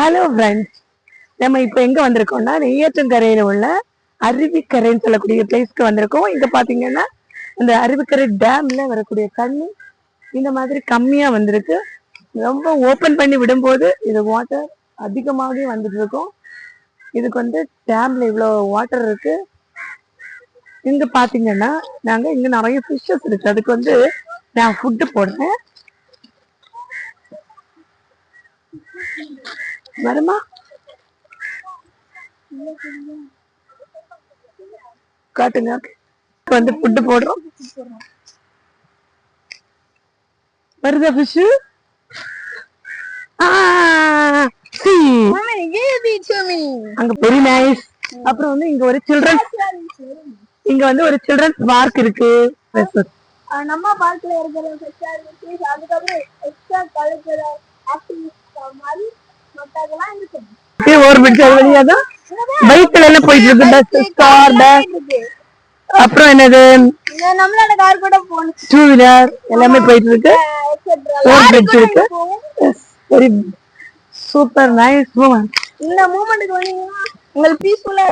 Hello friends, நம்ம இப்போ எங்க வந்திருக்கோம்னா நெய்யாற்றங்கரையில உள்ள அருவிக்கரைன்னு சொல்லக்கூடிய பிளேஸ்க்கு வந்திருக்கோம். இங்க பாத்தீங்கன்னா இந்த அருவிக்கரை டேம்ல வரக்கூடிய தண்ணி இந்த மாதிரி கம்மியா வந்திருக்கு. ரொம்ப ஓபன் பண்ணி விடும்போது இது வாட்டர் அதிகமாகவே வந்துட்டு இருக்கும். இதுக்கு வந்து டேம்ல இவ்வளவு வாட்டர் இருக்கு. இங்க பாத்தீங்கன்னா இங்க நிறைய ஃபிஷஸ் இருக்கு. அதுக்கு வந்து நான் ஃபுட்டு போடுறேன். வருமா காட்டுங்க. வந்து ஃபுட்டு போடுறோம். வருதா ஃபிஷ்? அங்க வெரி நைஸ். அப்புறம் வந்து இங்க ஒரு சில்ட்ரன்ஸ் பார்க் இருக்கு. நம்ம பார்க்ல இருக்கிற ஃபெசிலிட்டிஸ் அதுக்கப்புறம் எக்ஸ்ட்ரா கரிக்குலர் ஆக்டிவிட்டிஸ் மாதிரி மத்ததெல்லாம் இருக்கு. ஒரு பிடிச்ச வழியா தான் பைக்ல எல்லாம் போயிட்டு இருக்கு. ஸ்டார் அப்புறம் என்னது நம்மளோட கார் கூட போனுச்சு. 2 வீலர் எல்லாமே போயிட்டு இருக்கு. ஓவர் பிரிட்ஜ் இருக்கு. Very super nice moment. இந்த மூமெண்ட்க்கு வந்தீங்கன்னா உங்களுக்கு பீஸ்ஃபுல்லா